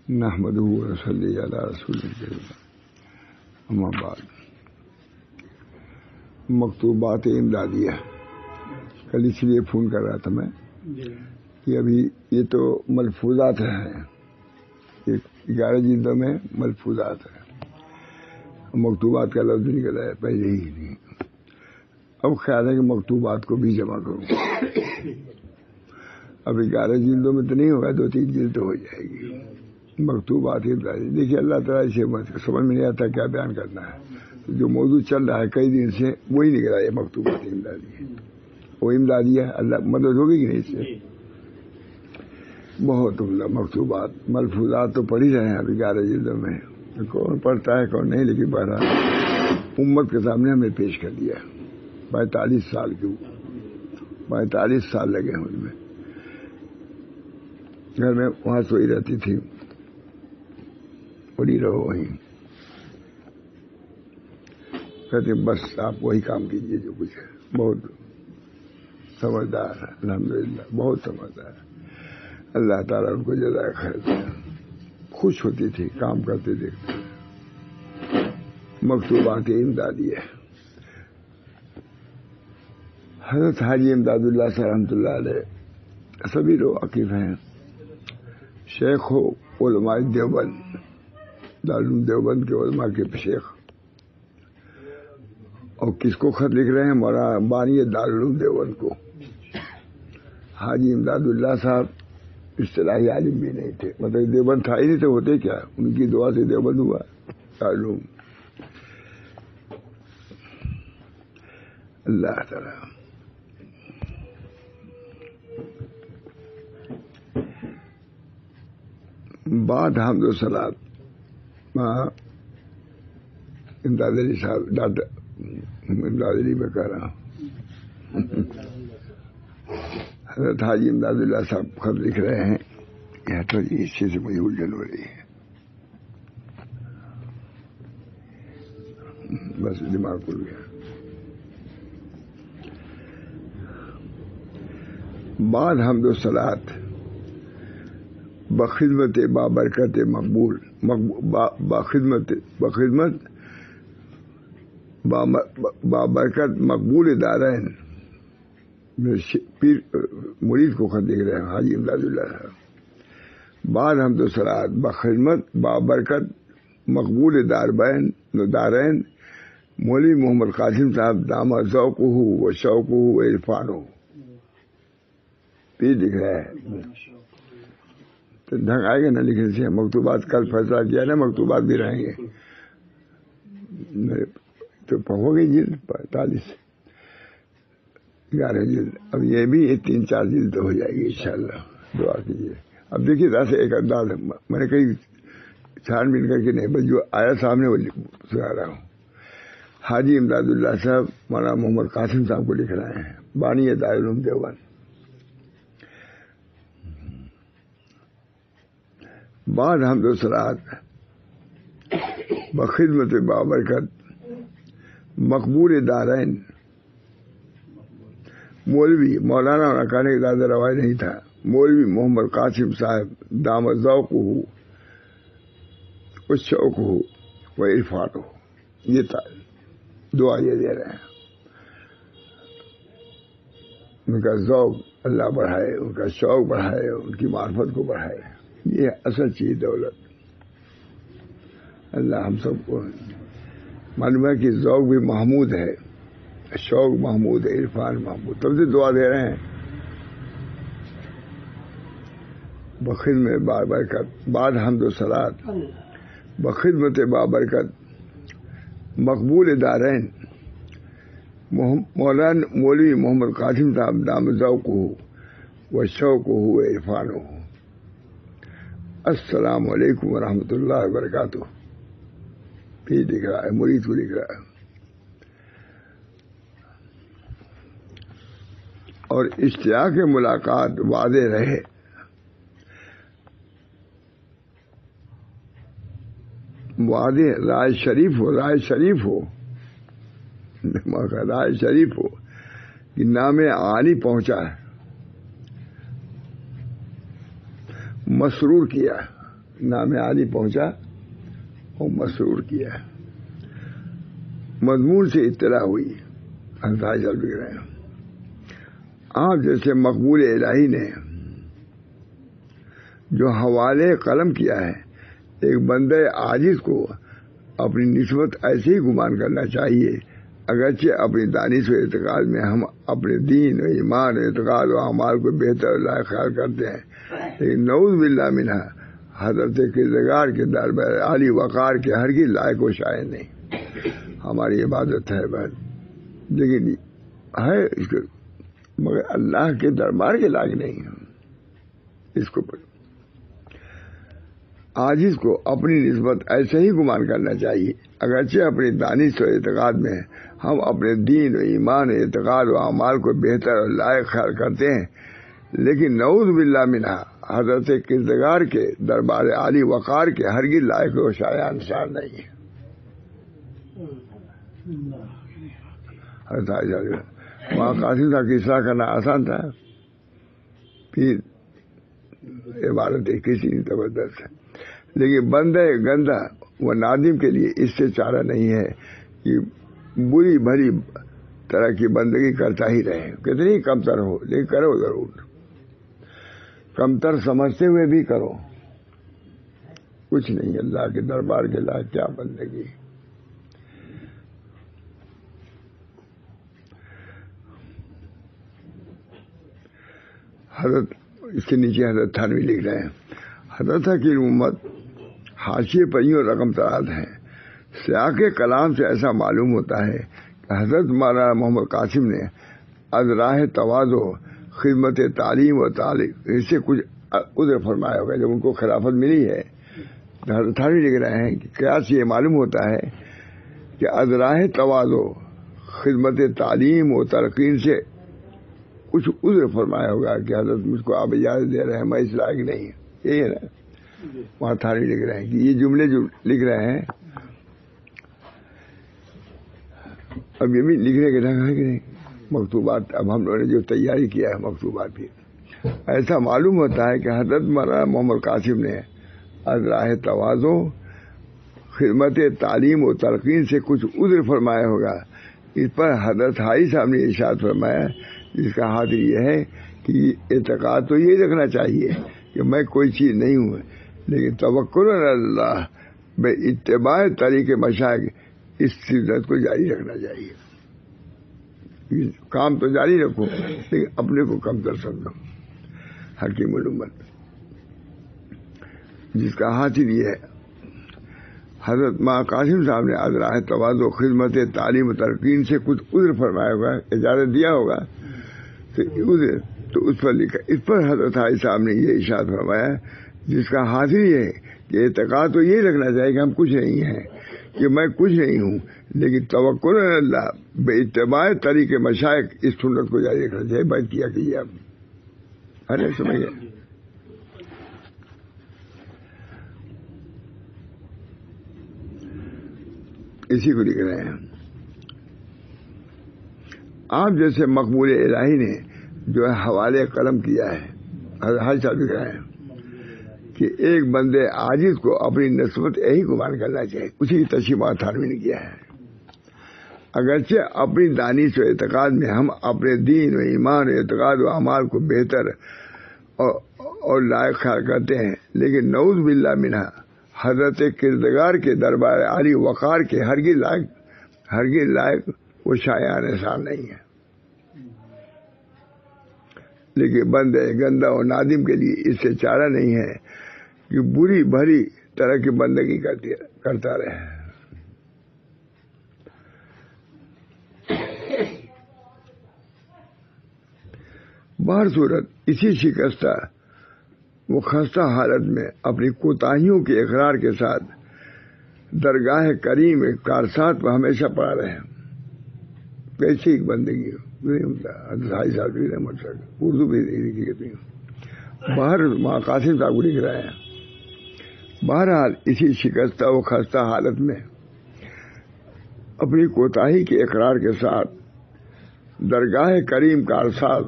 نحمدہ و نصلی علی رسول الکریم، اما بعد۔ مکتوبات امدادیہ، کل اس لیے فون کر رہا تھا میں کہ ابھی یہ تو ملفوظات ہیں، 11 جلدوں میں ملفوظات ہیں، مکتوبات کا لفظ نکلا ہے پہلے ہی نہیں۔ اب خیال ہے کہ مکتوبات کو بھی جمع کروں۔ اب 11 جلدوں میں تو نہیں ہوگا، 2-3 جلد ہو جائے گی مکتوبات امدادی۔ دیکھیے اللہ تعالیٰ اسے سمجھ میں نہیں آتا کیا بیان کرنا ہے، جو موضوع چل رہا ہے کئی دن سے وہی نکلا ہے مکتوبات امدادی۔ وہ امدادی ہے، اللہ مدد ہوگی کہ نہیں اس سے؟ بہت عمدہ مکتوبات، ملفوظات تو پڑھ ہی رہے ہیں ابھی 11 جلدوں میں، کون پڑھتا ہے کون نہیں، لیکن بہرحال امت کے سامنے ہم نے پیش کر دیا۔ 45 سال کی 45 سال لگے ہیں ان میں۔ گھر میں وہاں سوئی رہتی تھی، پڑی رہو وہیں، کہتے بس آپ وہی کام کیجیے جو کچھ ہے۔ بہت سمجھدار ہے الحمدللہ، بہت سمجھدار ہے، اللہ تعالیٰ ان کو جزائے خیر دے۔ خوش ہوتی تھی کام کرتے دیکھتے۔ مکتوبات امدادیہ، حضرت حاجی امداد اللہ صاحب رحمۃ اللہ علیہ سبھی لوگ واقف ہیں، شیخ ہو علماء دیوبند، دارالعلوم دیوبند کے علماء کے شیخ، اور کس کو خط لکھ رہے ہیں؟ مولانا بانی دارالعلوم دیوبند کو۔ حاجی امداد اللہ صاحب اصطلاحی عالم بھی نہیں تھے، مطلب دیوبند تھا ہی نہیں تو ہوتے کیا، ان کی دعا سے دیوبند ہوا دارالعلوم۔ اللہ تعالیٰ بعد حمد و صلات امداد علی صاحب، ڈاکٹر امداد علی میں کہہ رہا ہوں، حضرت حاجی امداد اللہ صاحب خط لکھ رہے ہیں۔ یہ تو اس چیز سے مجھے الجھن ہو رہی ہے، بس دماغ کھل گیا۔ بعد حمد و صلات بخدمت بابرکت مقبول، بخدمت بابرکت مقبول دارین، پیر مرید کو خط لکھ رہے ہیں حاجی امداد اللہ صاحب۔ بعد حمد و صلات بخدمت بابرکت مقبول دارین مولوی محمد قاسم صاحب دامہ ذوقہ و شوقہ و عرفانہ، پیر لکھ رہا ہے۔ تو ڈھنگ آئے گا نہ لکھنے سے؟ مکتوبات کل فیصلہ کیا نا، مکتوبات بھی رہیں گے تو ہو گئی جلد 45، 11 جلد، اب یہ بھی 3-4 جلد ہو جائے گی انشاءاللہ، دعا کیجیے۔ اب دیکھیے ایسے ایک انداز میں نے کہیں چھان بین کر کے نہیں، بس جو آیا سامنے وہ سنا رہا ہوں۔ حاجی امداد اللہ صاحب مولانا محمد قاسم صاحب کو لکھ رہے ہیں، بانی دارالعلوم دیوبند۔ بعد حمد و صلات بخدمت بابرکت مقبول دارین مولوی، مولانا ہونا کہنے کا زیادہ رواج نہیں تھا، مولوی محمد قاسم صاحب دامہ ذوقہ و شوقہ و عرفانہ، یہ دعا یہ دے رہے ہیں۔ ان کا ذوق اللہ بڑھائے، ان کا شوق بڑھائے، ان کی معرفت کو بڑھائے، یہ اصل چیز دولت۔ اللہ ہم سب کو معلوم ہے کہ ذوق بھی محمود ہے، شوق محمود ہے، عرفان محمود، تب سے دعا دے رہے ہیں۔ بخدمت بابرکت بعد حمد و صلات بخدمت بابرکت مقبول دارین مولانا مولوی محمد قاسم صاحب دامہ ذوقہ و شوقہ و عرفانہ۔ السلام علیکم ورحمۃ اللہ وبرکاتہ، یہ لکھ رہا ہے، مرید کو لکھ رہا ہے۔ اور اشتیاق ملاقات واضح رہے، واضح رائے شریف ہو، رائے شریف ہو، رائے شریف ہو کہ نام عالی پہنچا ہے، مسرور کیا، نام عالی پہنچا اور مسرور کیا. مضمون سے اطلاع ہوئی. حضرت چل بھی رہے ہیں آپ جیسے مقبول الہی نے جو حوالے قلم کیا ہے، ایک بندے عاجز کو اپنی نسبت ایسے ہی گمان کرنا چاہیے، اگرچہ اپنی دانش و اعتقاد میں ہم اپنے دین و ایمان و اعتقاد و اعمال کو بہتر اور لائق خیال کرتے ہیں، لیکن نعوذ باللہ منہا حضرت کردگار کے دربار عالی وقار کے ہرگز لائق و شائن نہیں. ہماری عبادت ہے بس، لیکن ہے اس کو، مگر اللہ کے دربار کے لائق نہیں ہے. اس کو عاجز کو اپنی نسبت ایسے ہی گمان کرنا چاہیے، اگرچہ اپنی دانش و اعتقاد میں ہم اپنے دین و ایمان و اعتقاد و اعمال کو بہتر اور لائق خیال کرتے ہیں، لیکن نعوذ باللہ منہا حضرت کردگار کے دربار عالی وقار کے ہرگز لائق و شایان شان نہیں ہے. وہاں قاسم صاحب کی اصلاح کرنا آسان تھا، پھر عبارت کسی نہیں زبردست ہے، لیکن بندے گندہ و نادم کے لیے اس سے چارہ نہیں ہے کہ بری بھری طرح کی بندگی کرتا ہی رہے، کتنی کمتر ہو لیکن کرو ضرور. کمتر سمجھتے ہوئے بھی کرو، کچھ نہیں اللہ کے دربار کے لائق کیا بندگی. حضرت اس کے نیچے حضرت تھانوی لکھ رہے ہیں، حضرت کی امت حاشیے پر یوں رقم تراز ہے. سیاق کلام سے ایسا معلوم ہوتا ہے کہ حضرت مولانا محمد قاسم نے از راہ تواضع خدمت تعلیم و تعلیم اس سے کچھ عذر فرمایا ہوگا. جب ان کو خلافت ملی ہے تو حضرت تھانوی لکھ رہے ہیں کہ کیا سے یہ معلوم ہوتا ہے کہ از راہ تواضع خدمت تعلیم و تلقین سے کچھ عذر فرمایا ہوگا کہ حضرت مجھ کو آپ اجازت دے رہے ہیں، میں اس لائق نہیں ہوں. یہی ہے نا، وہاں تھانوی لکھ رہے ہیں کہ یہ جملے جو لکھ رہے ہیں اب یہ بھی لکھنے کے ڈھنگ ہے کہ نہیں. مکتوبات اب ہم لوگوں نے جو تیاری کیا ہے مکتوبات بھی ایسا معلوم ہوتا ہے کہ حضرت مولانا محمد قاسم نے از راہ تواضع خدمت تعلیم و تلقین سے کچھ عذر فرمایا ہوگا. اس پر حضرت حاجی صاحب نے ارشاد فرمایا، جس کا حاضر یہ ہے کہ اعتقاد تو یہ رکھنا چاہیے کہ میں کوئی چیز نہیں ہوں، لیکن توکل اللہ بے اتباع طریق مشائخ اس سلسلت کو جاری رکھنا چاہیے. کام تو جاری رکھو لیکن اپنے کو کم تر سمجھو. حکیم الامت جس کا حاصل یہ ہے، حضرت ماں قاسم صاحب نے از راہ تواضع خدمت تعلیم و تلقین سے کچھ عذر فرمایا ہوگا، اجازت دیا ہوگا تو عذر تو اس پر لکھا. اس پر حضرت حاجی صاحب نے یہ ارشاد فرمایا، جس کا حاصل یہ ہے کہ اعتقاد تو یہ رکھنا چاہیے کہ ہم کچھ نہیں ہیں، کہ میں کچھ نہیں ہوں، لیکن توکل اللہ بے اتباع طریق مشائخ اس سنت کو جاری رکھنا چاہیے. بیت کیا کیجیے آپ. ارے سمجھ گئے؟ اسی کو لکھ رہے ہیں. آپ جیسے مقبول الہی نے جو ہے حوالے قلم کیا ہے، ہر سال لکھ رہے ہیں کہ ایک بندے عاجز کو اپنی نسبت یہی گمان کرنا چاہیے. اسی کی تشریح تھانوی نے کیا ہے. اگرچہ اپنی دانش و اعتقاد میں ہم اپنے دین و ایمان و اعتقاد و اعمال کو بہتر اور لائق خیال کرتے ہیں، لیکن نعوذ باللہ منہا حضرت کردگار کے دربار عالی وقار کے ہرگز لائق وہ شایان احسان نہیں ہے. لیکن بندے گندہ و نادم کے لیے اس سے چارہ نہیں ہے کہ بری بھری طرح کی بندگی کرتا رہے. بہر صورت اسی شکستہ وہ خستہ حالت میں اپنی کوتاہیوں کے اقرار کے ساتھ درگاہ کریم کارسات پر ہمیشہ پڑا رہے. کیسی ایک بندگی اردو بھی لکھی. باہر ماں قاسم صاحب لکھ رہے ہیں، بہرحال اسی شکستہ و خستہ حالت میں اپنی کوتاہی کے اقرار کے ساتھ درگاہ کریم کارسات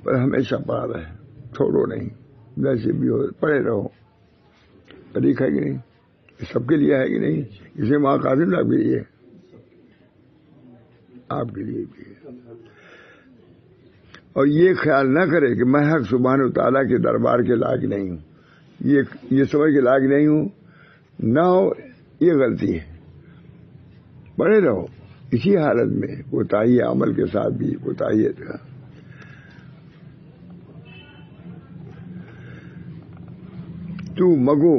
پر ہمیشہ پڑا رہے. چھوڑو نہیں، جیسے بھی ہو پڑے رہو. طریق ہے کہ نہیں؟ سب کے لیے ہے کہ نہیں؟ اسے ماں قاسم صاحب کے لیے، آپ کے لیے بھی ہے۔ اور یہ خیال نہ کرے کہ میں حق سبحانہ تعالیٰ کے دربار کے لائق نہیں ہوں، یہ سمجھ کے لائق نہیں ہوں نہ ہو، یہ غلطی ہے۔ پڑے رہو اسی حالت میں، کوتاہی عمل کے ساتھ بھی کوتاہی ہے۔ تو مگو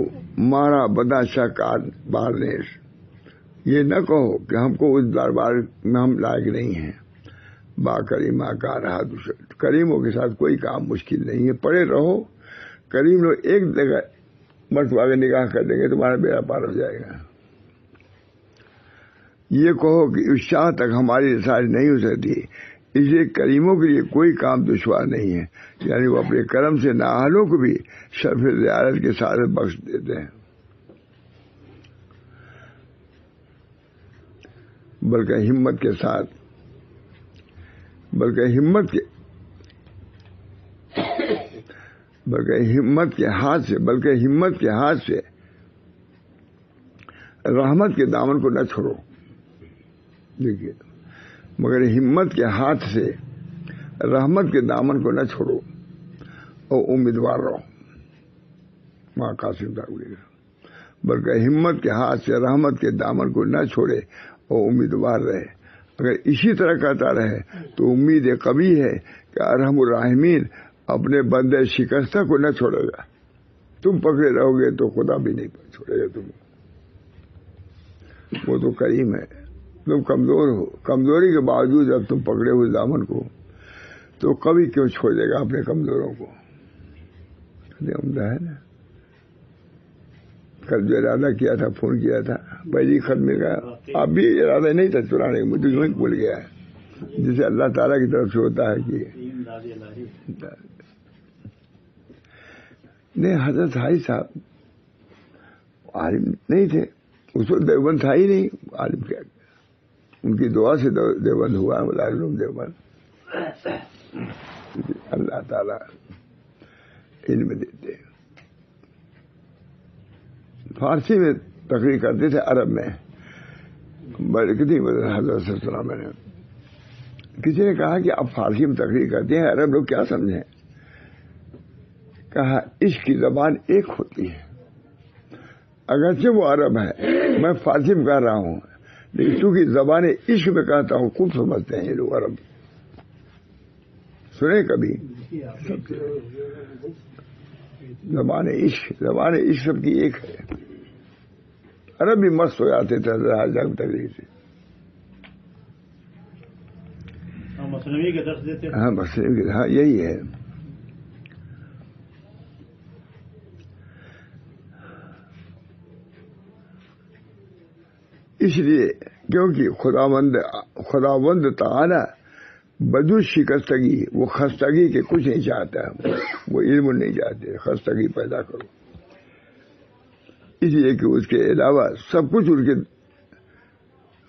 مارا بداشا کار بارنیش، یہ نہ کہو کہ ہم کو اس دربار میں ہم لائق نہیں ہیں۔ با کریمہ کا رہا کریموں کے ساتھ کوئی کام مشکل نہیں ہے، پڑے رہو۔ کریم لوگ ایک جگہ مرتبہ کے نگاہ کر دیں گے، تمہارا بیڑا پار ہو جائے گا۔ یہ کہو کہ اس شاہ تک ہماری رسائی نہیں ہو سکتی، اس لیے کریموں کے لیے کوئی کام دشوار نہیں ہے، یعنی وہ اپنے کرم سے نااہلوں کو بھی شرف زیارت کے ساتھ بخش دیتے ہیں، بلکہ ہمت کے ساتھ، بلکہ ہمت کے ہاتھ سے رحمت کے دامن کو نہ چھوڑو۔ دیکھیے، مگر ہمت کے ہاتھ سے رحمت کے دامن کو نہ چھوڑو اور امیدوار رہو۔ ماں قاسم صاحب بلکہ ہمت کے ہاتھ سے رحمت کے دامن کو نہ چھوڑے اور امیدوار رہے۔ اگر اسی طرح کرتا رہے تو امید قوی ہے کہ ارحم الراحمین اپنے بندے شکستہ کو نہ چھوڑے گا۔ تم پکڑے رہو گے تو خدا بھی نہیں چھوڑے گا تم، وہ تو کریم ہے۔ تم کمزور ہو، کمزوری کے باوجود اب تم پکڑے ہوئے دامن کو، تو کبھی کیوں چھوڑ دے گا اپنے کمزوروں کو؟ عمدہ ہے نا۔ کل جو ارادہ کیا تھا، فون کیا تھا، پہلی خط میں کہا آپ بھی ارادہ نہیں تھا چرانے کا، مجھے یوں ہی بھول گیا ہے، جسے اللہ تعالیٰ کی طرف سے ہوتا ہے کہ نہیں۔ حضرت حاجی صاحب عالم نہیں تھے اس وقت، دیوبند تھا ہی نہیں، عالم کیا، ان کی دعا سے دیوبند ہوا، علوم دیوبند۔ اللہ تعالیٰ علم دیتے ہیں۔ فارسی میں تقریر کرتے تھے، عرب میں کتنی حضرت صلی اللہ علیہ وسلم نے کسی نے کہا کہ آپ فارسی میں تقریر کرتے ہیں، عرب لوگ کیا سمجھیں؟ کہا عشق کی زبان ایک ہوتی ہے، اگرچہ وہ عرب ہے، میں فارسی میں کہہ رہا ہوں، لیکن چونکہ زبان عشق میں کہتا ہوں، خوب سمجھتے ہیں یہ لوگ عرب۔ سنے کبھی زبان عشق سب کی ایک ہے۔ عرب بھی مست ہو جاتے تھے تقریر سے۔ مصنوعی کے درس دیتے، ہاں مصنوعی، ہاں یہی ہے۔ اس لیے کیونکہ خداوند تعالی بدو شکستگی، وہ خستگی کے کچھ نہیں چاہتا، وہ علم نہیں چاہتے، خستگی پیدا کرو، اس لیے کہ اس کے علاوہ سب کچھ ان کے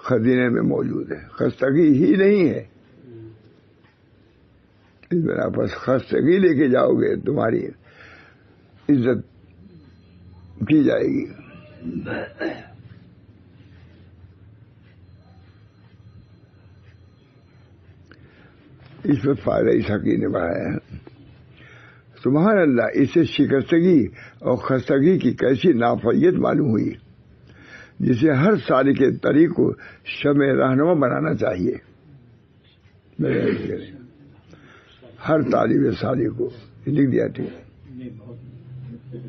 خزینے میں موجود ہے، خستگی ہی نہیں ہے۔ اس بنا پر خستگی لے کے جاؤ گے تمہاری عزت کی جائے گی۔ اس میں فائدہ اس حقیقت نے بڑھایا ہے۔ سبحان اللہ، اس سے شکستگی اور خستگی کی کیسی نافعیت معلوم ہوئی، جسے ہر سالک کے طریق کو شمع رہنما بنانا چاہیے۔ ہر طالب سالک کو لکھ دیا تھی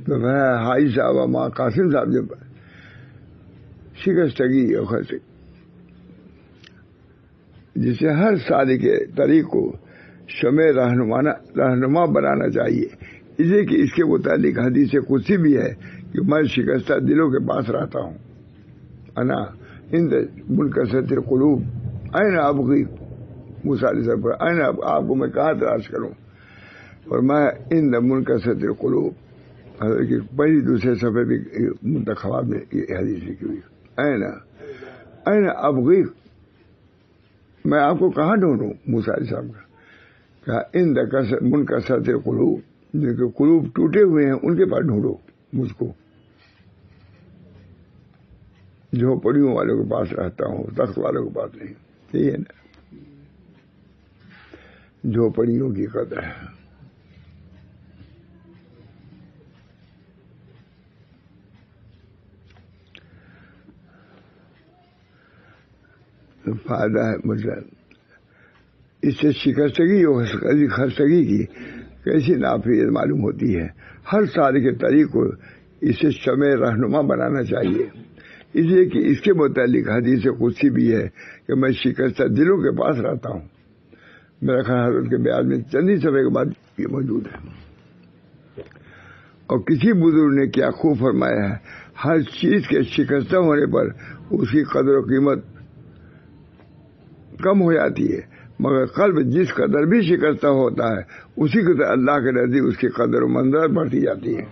تو حاجی صاحب ماں قاسم صاحب جب شکستگی اور خستگی، جسے ہر سالک کے طریق کو شمع رہنما بنانا چاہیے، اس لیے کہ اس کے متعلق حدیث قدسی بھی ہے کہ میں شکستہ دلوں کے پاس رہتا ہوں۔ انا عند منکسرۃ القلوب این ابغی، موسیٰ علیہ السلام پر این، آپ کو میں کہاں تلاش کروں؟ اور میں عند منکسرۃ القلوب، حضرت کی پہلی دوسرے صفحے بھی منتخبات میں یہ حدیث لکھی ہوئی، این ابغی، میں آپ کو کہاں ڈھونڈوں؟ موسیٰ علیہ السلام کا کہا عند منکسرۃ القلوب، جن کے قلوب ٹوٹے ہوئے ہیں ان کے پاس ڈھونڈو مجھ کو۔ جھوپڑیوں والوں کے پاس رہتا ہوں، تخت والوں کے پاس نہیں. یہی ہے نا جھوپڑیوں کی قدر ہے. فائدہ ہے مطلب اس سے شکستگی اور خستگی کی کیسی نافذ معلوم ہوتی ہے. ہر سال کے طریق کو اسے شمع رہنما بنانا چاہیے، اس لیے کہ اس کے متعلق حدیث قدسی بھی ہے کہ میں شکستہ دلوں کے پاس رہتا ہوں. میرا خیال حضرت کے بیان میں چندی صفحے کے بعد یہ موجود ہے. اور کسی بزرگ نے کیا خوب فرمایا ہے، ہر چیز کے شکستہ ہونے پر اس کی قدر و قیمت کم ہو جاتی ہے، مگر قلب جس قدر بھی شکستہ ہوتا ہے اسی قدر اللہ کے نزدیک اس کی قدر و منزلت بڑھتی جاتی ہے.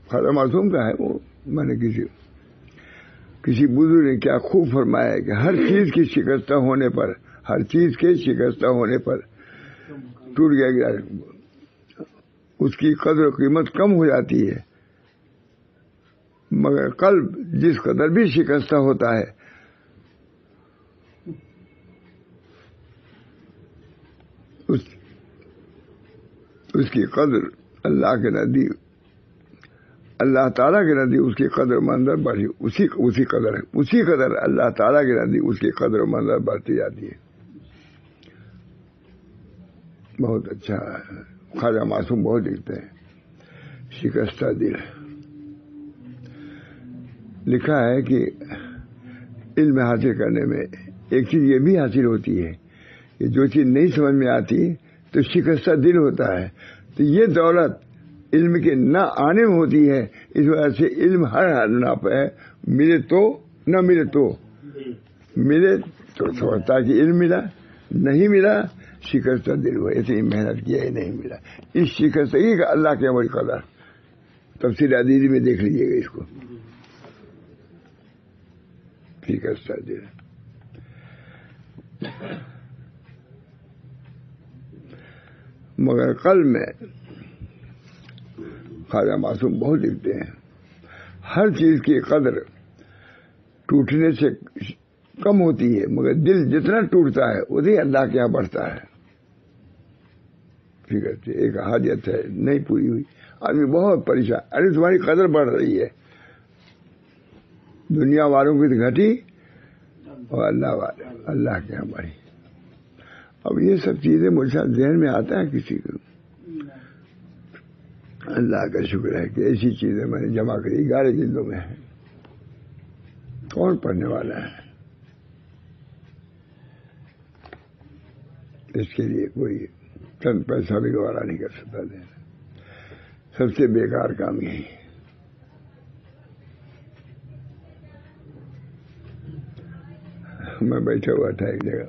خواجہ معصوم کا ہے وہ، میں نے کسی بزرگ نے کیا خوب فرمایا ہے کہ ہر چیز کے شکستہ ہونے پر ٹوٹ گیا اس کی قدر و قیمت کم ہو جاتی ہے، مگر قلب جس قدر بھی شکستہ ہوتا ہے اس کی قدر اللہ کے نزدیک، اللہ تعالیٰ کے نزدیک اس کی قدر و منزلت بڑھی، اسی قدر اللہ تعالیٰ کے نزدیک اس کی قدر و منزلت بڑھتی جاتی ہے. بہت اچھا ہے. خواجہ معصوم بہت لکھتے ہیں شکستہ دل. لکھا ہے کہ علم حاصل کرنے میں ایک چیز یہ بھی حاصل ہوتی ہے کہ جو چیز نہیں سمجھ میں آتی تو شکستہ دل ہوتا ہے. تو یہ دولت علم کے نہ آنے میں ہوتی ہے. اس وجہ سے علم ہر حالنا پہ ملے تو نہ ملے تو سمجھتا کہ علم ملا، نہیں ملا شکستہ دل ہوا، اتنی محنت کیا ہی نہیں ملا. اس شکستگی کا اللہ کے بڑی قدر تفسیر عدیدی میں دیکھ لیجیے گا اس کو. شکستہ دل مگر قلب میں خواجہ معصوم بہت لکھتے ہیں ہر چیز کی قدر ٹوٹنے سے کم ہوتی ہے، مگر دل جتنا ٹوٹتا ہے وہی اللہ کے یہاں بڑھتا ہے. ٹھیک ہے، ایک حاجت ہے نہیں پوری ہوئی، آدمی بہت پریشان، ارے تمہاری قدر بڑھ رہی ہے. دنیا والوں کی تو گھٹی اور اللہ کے یہاں بڑھی. اب یہ سب چیزیں مجھ سے ذہن میں آتا ہے کسی کو. اللہ کا شکر ہے کہ ایسی چیزیں میں نے جمع کری 11 جلدوں میں ہیں. کون پڑھنے والا ہے؟ اس کے لیے کوئی چند پیسہ بھی گوارا نہیں کر سکتا دینا. سب سے بیکار کام یہی ہے. میں بیٹھا ہوا تھا ایک جگہ،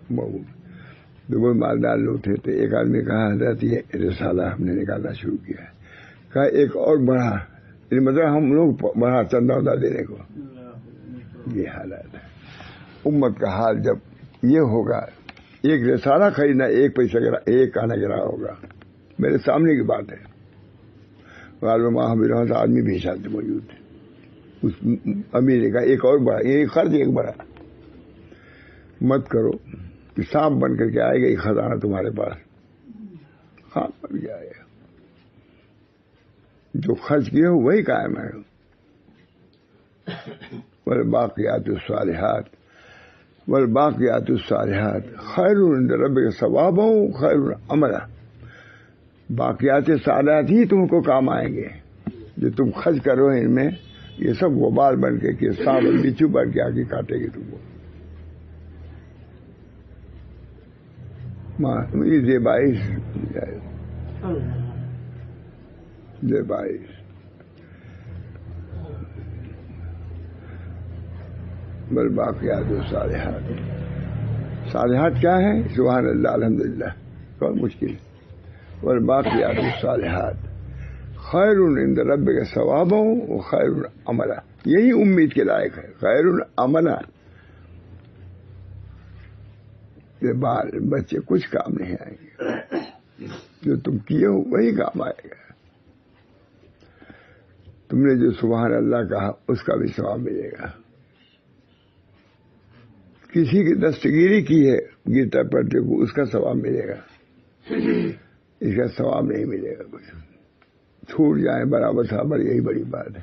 دو مالدار لوگ تھے، تو ایک آدمی کہا حضرت یہ رسالہ ہم نے نکالنا شروع کیا ہے. کہا ایک اور بڑھا، مطلب ہم لوگ بڑھا چندہ ودا دینے کو. یہ حالات ہے امت کا حال. جب یہ ہوگا ایک رسالہ خریدنا 1 پیسہ ایک آنا گرا ہوگا. میرے سامنے کی بات ہے. آدمی بھی ساتھ موجود تھے. اس امیر نے کہا ایک اور بڑھا، ایک خرچ ایک بڑھا مت کرو کہ سانپ بن کر کے آئے گا یہ خزانہ تمہارے پاس. سانپ بن کے آئے گا. جو خرچ کیے ہو وہی قائم ہے. والباقیات الصالحات خیر عند ربک ثوابا خیر عملا. باقیات صالحات ہی تم کو کام آئیں گے. جو تم خرچ کرو ان میں یہ سب وبال بن کے کہ سانپ بچھو بن کے آگے کاٹے گی تم کو. زیبائش والباقیات الصالحات. صالحات کیا ہے؟ سبحان اللہ الحمدللہ، بہت مشکل ہے. والباقیات الصالحات خیر عند ربک ثوابا وخیر عملا. یہی امید کے لائق ہے. خیر عملا، بال بچے کچھ کام نہیں آئیں گے. جو تم کیے ہو وہی کام آئے گا. تو تم نے جو سبحان اللہ کہا اس کا بھی ثواب ملے گا. کسی کی دستگیری کی ہے گیتا پڑھتے کو اس کا ثواب ملے گا, اس کا ثواب نہیں ملے گا. کچھ چھوٹ جائے برابر یہی بڑی بات ہے.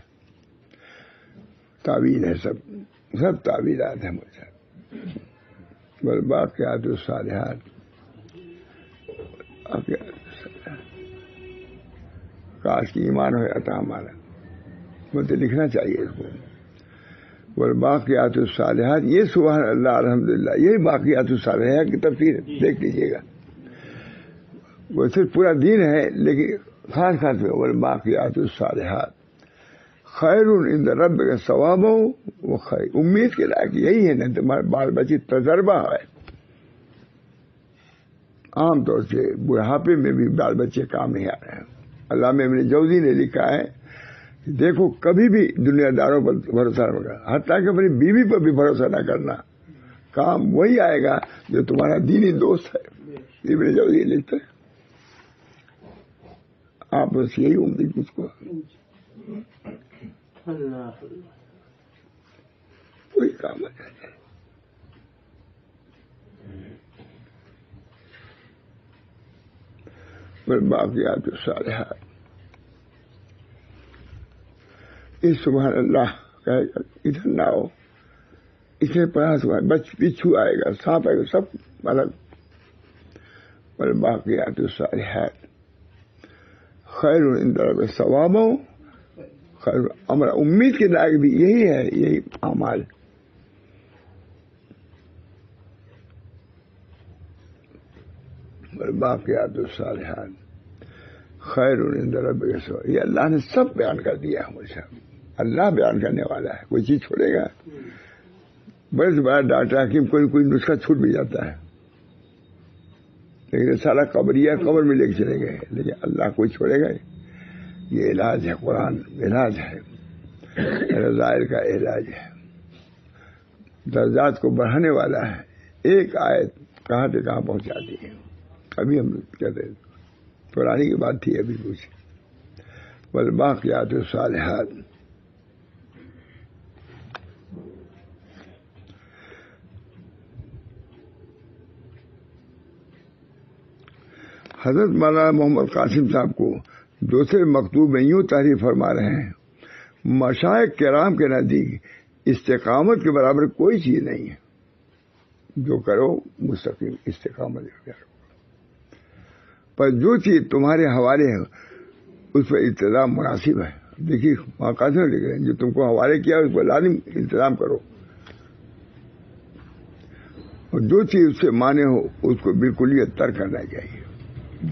تعویل ہے, سب تعویلات ہیں مجھے. والباقیات الصالحات, کاش کی ایمان ہو جاتا ہمارا, مجھے لکھنا چاہیے اس کو. والباقیات الصالحات, یہ سبحان اللہ الحمدللہ, یہی باقیات الصالحات کی تفسیر دیکھ لیجیے گا. وہ صرف پورا دین ہے لیکن خاص خاص میں والباقیات الصالحات خیر عند ربک ثواب و خیر. امید کے لائق یہی ہے نا تمہارے بال بچے تجربہ ہے. عام طور سے بڑھاپے میں بھی بال بچے کام نہیں آ رہے ہیں. علامہ ابن جوزی نے لکھا ہے کہ دیکھو کبھی بھی دنیا داروں پر بھروسہ نہ کرنا, حتیٰ کہ اپنی بیوی پر بھی بھروسہ نہ کرنا. کام وہی آئے گا جو تمہارا دینی دوست ہے. ابن جوزی لکھتے ہیں. آپ بس یہی امید مجھ کو کوئی کام آ جائے. والباقیات الصالحات, اس سبحان اللہ کا ادھر نہ ہو, اسے پڑھا سبحان بچھو آئے گا, سانپ آئے گا, سب الگ. والباقیات الصالحات خیر عند ربک ثواب خیر. ہمارا امید کے لائق بھی یہی ہے, یہی اعمال. والباقیات الصالحات خیر عند ربک ثواب. یہ اللہ نے سب بیان کر دیا ہے مجھے. اللہ بیان کرنے والا ہے, کوئی چیز چھوڑے گا. بڑے سے بڑا ڈاکٹر حکیم کوئی نسخہ چھوٹ بھی جاتا ہے, لیکن سارا قبریہ قبر میں لے کے چلے گئے, لیکن اللہ کوئی چھوڑے گا. یہ علاج ہے, قرآن علاج ہے, رضائل کا علاج ہے, درجات کو بڑھانے والا ہے. ایک آیت کہاں سے کہاں پہنچاتی ہے. ابھی ہم کہتے ہیں پرانی کی بات تھی ابھی کچھ. والباقیات الصالحات حضرت مولانا محمد قاسم صاحب کو دوسرے مکتوب میں یوں تحریر فرما رہے ہیں, مشائخ کرام کے نزدیک استقامت کے برابر کوئی چیز نہیں ہے. جو کرو مستقیم استقامت کرو, پر جو چیز تمہارے حوالے ہے اس پر التزام مناسب ہے. دیکھیے وہاں قاسم لکھ رہے ہیں جو تم کو حوالے کیا اس پر لازم التزام کرو, اور جو چیز اس سے مانے ہو اس کو بالکل یہ ترک کرنا چاہیے.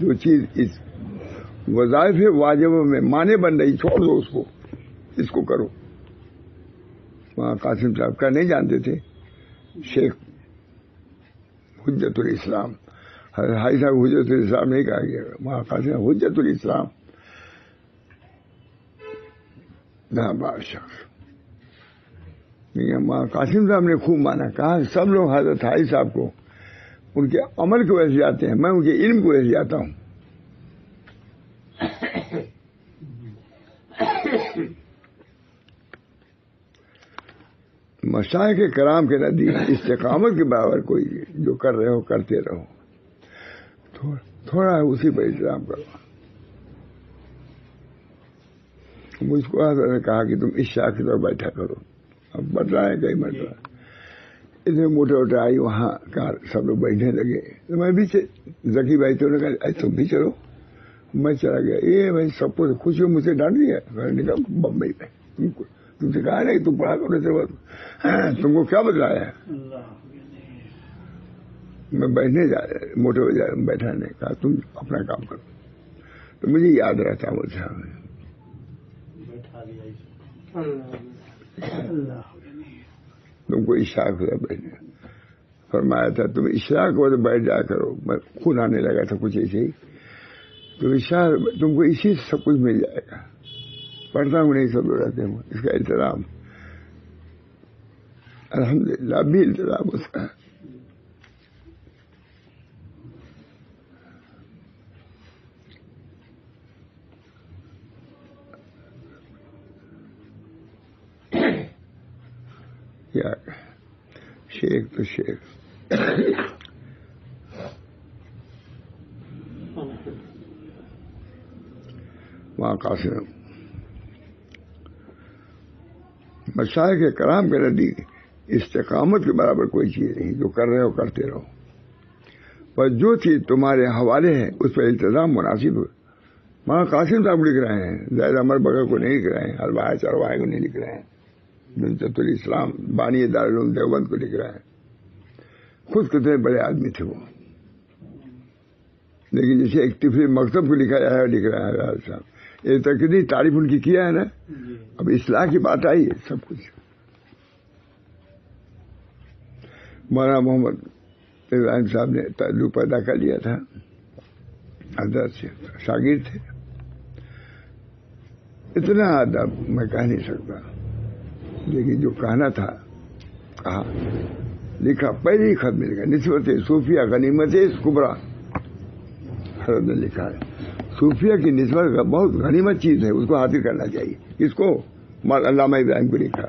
جو چیز اس وظائف واجبوں میں مانے بن رہی چھوڑ دو, اس کو, اس کو کرو. وہاں قاسم صاحب کا نہیں جانتے تھے شیخ حجت الاسلام, حاجی صاحب حجت الاسلام نہیں کہا گیا, وہاں قاسم حجت الاسلام شخص. وہاں قاسم صاحب نے خوب مانا, کہا سب لوگ حضرت حاجی صاحب کو ان کے عمل کی وجہ سے جاتے ہیں, میں ان کے علم کی وجہ سے جاتا ہوں. مشائخ کرام کے نزدیک استقامت کے برابر کوئی جو کر رہے ہو کرتے رہو, تھوڑا اسی پر انتظام کرو. مجھ کو حضرت نے کہا کہ تم اس شاخ کی طرف بیٹھا کرو. اب بٹ رہا ہے کئی مرتبہ اتنے موٹے موٹے آئی وہاں کہاں سب لوگ بیٹھنے لگے, تو میں بھی ذکی بھائی تو نے کہا تم بھی چلو. میں چلا گیا. یہ بھائی سب کو خوشی مجھ سے ڈانٹ دیا. میں نے کہا بمبئی میں تم سے کہا نہیں تم پڑھا کرو, تم کو کیا بتلایا ہے. میں بیٹھنے جا رہا موٹے ہو جا رہا, بیٹھا نہیں, کہا تم اپنا کام کرو. تو مجھے یاد رہتا مجھ سے تم کو اشراق ہوا بیٹھنے فرمایا تھا. تم اشراق ہو تو بیٹھ جا کرو. میں خون آنے لگا تھا کچھ ایسے ہی. تو اشراق تم کو اسی سے سب کچھ مل جائے گا. پڑھتا ہوں نہیں سب لوگ رہتے ہیں, اس کا احترام الحمدللہ بھی التزام اس کا. کیا شیخ تو شیخ. وہاں قاسم مشائخ کرام کے نزدیک استقامت کے برابر کوئی چیز نہیں. جو کر رہے ہو کرتے رہو، پر جو چیز تمہارے حوالے ہے اس پر التزام مناسب ہو. وہاں قاسم صاحب لکھ رہے ہیں، زید احمد بغل کو نہیں لکھ رہے ہیں، الواحد چرواہے کو نہیں لکھ رہے ہیں، نصرت الاسلام بانی دارالعلوم دیوبند کو لکھ رہے ہیں. خود کتنے بڑے آدمی تھے وہ، لیکن جسے ایک طفل مکتب کو لکھا جائے لکھ رہا ہے حضرت صاحب. ایک تو کتنی تعریف ان کی کیا ہے نا. اب اصلاح کی بات آئی ہے سب کچھ. مولانا محمد ابراہیم صاحب نے تعلق پیدا کر لیا تھا حضرت سے، شاگرد تھے. اتنا ادب میں کہہ نہیں سکتا، لیکن جو کہنا تھا کہا. لکھا پہلی خط میں لکھا نسبت صوفیہ غنیمت کبریٰ. حضرت نے لکھا ہے صوفیہ کی نسبت بہت غنیمت چیز ہے، اس کو حاصل کرنا چاہیے. اس کو علامہ ابراہیم کو لکھا.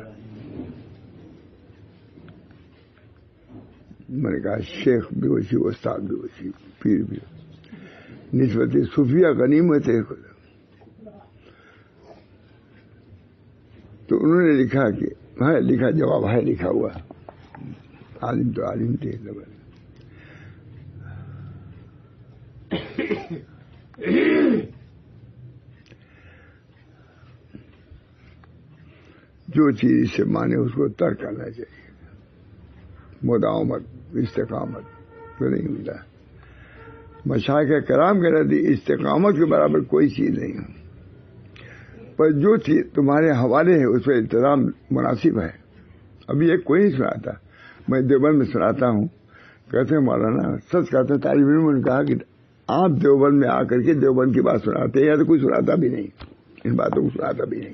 میں نے کہا شیخ بھی ویسی، استاد بھی ویسی، پیر بھی. نسبت صوفیہ غنیمت ہے. تو انہوں نے لکھا کہ ہے، لکھا جواب ہے لکھا ہوا. عالم تو عالم تھے. جو چیز اس سے مانے اس کو ترک کرنا چاہیے. مداومت استقامت تو نہیں ملتا. مشائخ کرام کے نزدیک استقامت کے برابر کوئی چیز نہیں ہے، پر جو چیز تمہارے حوالے ہے اس پہ التزام مناسب ہے. ابھی ایک کوئی نہیں سناتا، میں دیوبند میں سناتا ہوں. کہتے ہیں مولانا سچ کہتے ہیں، طالب علم نے کہا کہ آپ دیوبند میں آ کر کے دیوبند کی بات سناتے ہیں، یا تو کوئی سناتا بھی نہیں، ان باتوں کو سناتا بھی نہیں.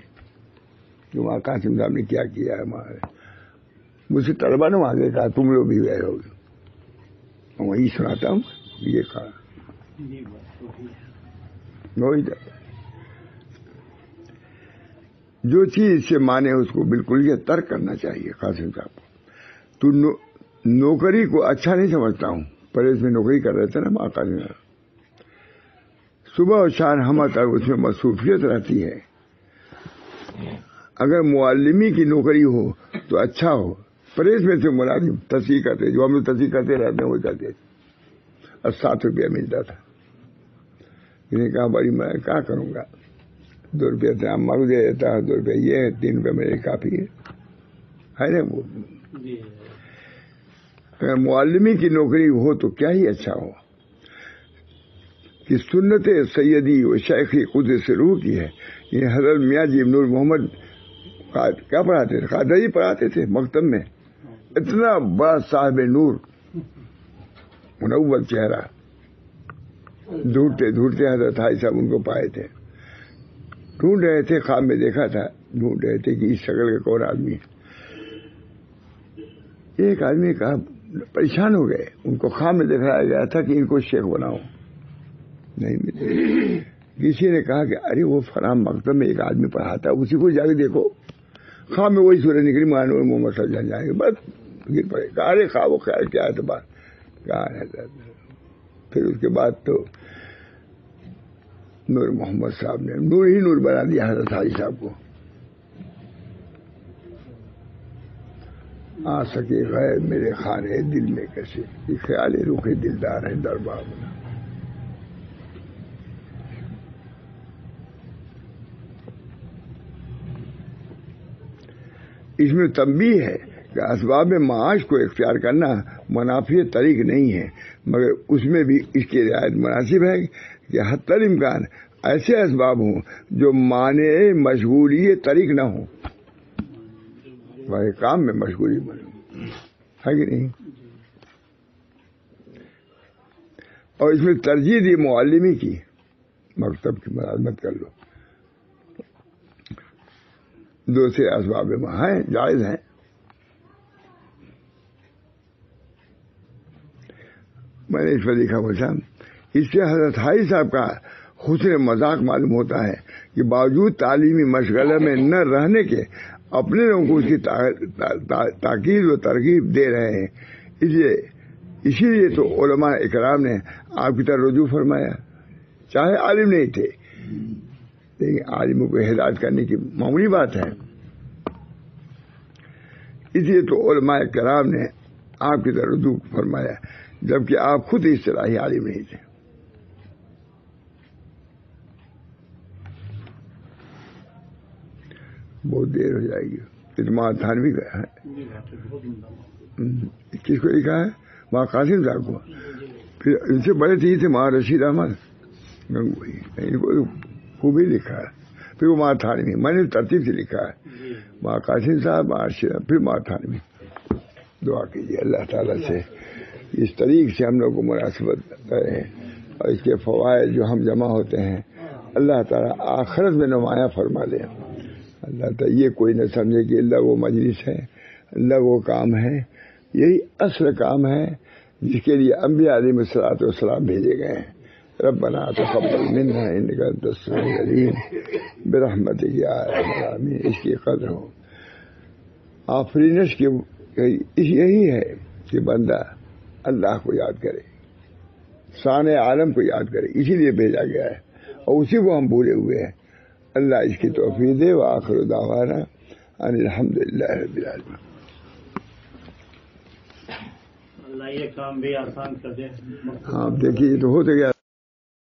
جو وہاں قاسم صاحب نے کیا کیا ہے ہمارے. مجھ سے طلبا نے وہاں سے کہا تم لوگ بھی گئے ہوگے، وہی سناتا ہوں. یہ کہا وہی جو چیز اس سے مانے اس کو بالکل یہ ترک کرنا چاہیے. قاسم صاحب کو تو نوکری کو اچھا نہیں سمجھتا ہوں. پریس میں نوکری کر رہے تھے نا ماں قاسم صاحب، صبح اور شام ہم تک اس میں مصروفیت رہتی ہے. اگر معلمی کی نوکری ہو تو اچھا ہو. پریس میں سے ملازم تصحیح کرتے، جو ہم لوگ تصحیح کرتے رہتے ہیں وہ کرتے تھے، اور 7 روپیہ ملتا تھا. انہیں کہا بھائی میں کیا کروں گا، 2 روپیہ سے ہم مانگ دے دیتا ہے، 2 روپیہ یہ ہے، 3 روپیہ میرے کافی ہے نا. وہ اگر معلمی کی نوکری ہو تو کیا ہی اچھا ہو کہ سنت سیدی و شیخی خود سے روح کی ہے. یہ حضرت میاں جی نور محمد کیا پڑھاتے تھے؟ قادری پڑھاتے تھے مکتب میں. اتنا بڑا صاحب نور منور چہرہ، ڈھونڈتے ڈھونڈتے حضرت حاجی صاحب ان کو پائے تھے. ڈھونڈ رہے تھے، خواب میں دیکھا تھا، ڈھونڈ رہے تھے کہ اس شکل کا کون آدمی ہے. ایک آدمی کہا پریشان ہو گئے، ان کو خواب میں دکھایا گیا تھا کہ ان کو شیخ بناؤ، نہیں ملے. کسی نے کہا کہ ارے وہ فلاں مکتب میں ایک آدمی پڑھاتا ہے، اسی کو جا کے دیکھو. خواب میں وہی سورج نکلی، مانور محمد صلی اللہ علیہ وسلم جائیں گے، بس گر پڑے. کہا ارے خواب و خیال کیا ہے تو بات کہا ہے. پھر اس کے بعد تو نور محمد صاحب نے نور ہی نور بنا دیا حضرت حاجی صاحب کو. آ سکے غیر میرے خانے دل میں کیسے، یہ خیال روخے دلدار ہے دربار بنا. اس میں تنبیہ ہے کہ اسباب معاش کو اختیار کرنا منافع طریق نہیں ہے، مگر اس میں بھی اس کی رعایت مناسب ہے کہ حتی الامکان ایسے اسباب ہوں جو مانع مشغولی طریق نہ ہوں. ہمارے کام میں مشغولی بنے ہے کہ نہیں. اور اس میں ترجیح دی معلمی کی، مکتب کی ملازمت کر لو. دوسرے اسباب ہیں جائز ہیں. میں نے اس پر لکھا بچا، اس سے حضرت حاجی صاحب کا حسن مذاق معلوم ہوتا ہے کہ باوجود تعلیمی مشغلے میں نہ رہنے کے اپنے لوگوں کو اس کی تاکید و ترغیب دے رہے ہیں. اسی لیے تو علماء اکرام نے آپ کی طرح رجوع فرمایا، چاہے عالم نہیں تھے، لیکن عالموں کو ہدایت کرنے کی معمولی بات ہے. اس لیے تو علماء کرام نے آپ کی طرح رجوع فرمایا، جبکہ آپ خود اصطلاحی عالم نہیں تھے. بہت دیر ہو جائے گی. اعتماد تھانوی کا ہے، کس کو لکھا ہے؟ وہاں قاسم صاحب کو. پھر ان سے بڑے تھے وہاں رشید احمد گنگوئی، ان کو خوبی لکھا ہے. پھر وہ وہاں تھانوی، میں نے ترتیب سے لکھا ہے، وہاں قاسم صاحب، وہاں رشید، پھر وہاں تھانوی. دعا کیجیے اللہ تعالیٰ سے اس طریق سے ہم لوگ کو مناسبت رہے، اور اس کے فوائد جو ہم جمع ہوتے ہیں اللہ تعالیٰ آخرت میں نمایاں فرما دے. اللہ تعالیٰ یہ کوئی نہ سمجھے کہ اللہ وہ مجلس ہے، اللہ وہ کام ہے. یہی اصل کام ہے جس کے لیے انبیاء علیہ الصلوۃ والسلام بھیجے گئے ہیں. ربنا تقبل منا انک انت السمیع العلیم برحمتک یا ارحم الراحمین. اس کی قدر ہو. آفرینش کی یہی ہے کہ بندہ اللہ کو یاد کرے، صانع عالم کو یاد کرے، اسی لیے بھیجا گیا ہے، اور اسی کو ہم بھولے ہوئے ہیں. اللہ اس کی توفیق دے. وآخر دعوانا ان الحمدللہ رب العالمین. اللہ یہ کام بھی آسان کر دے. ہاں دیکھیے یہ تو ہو تو گیا.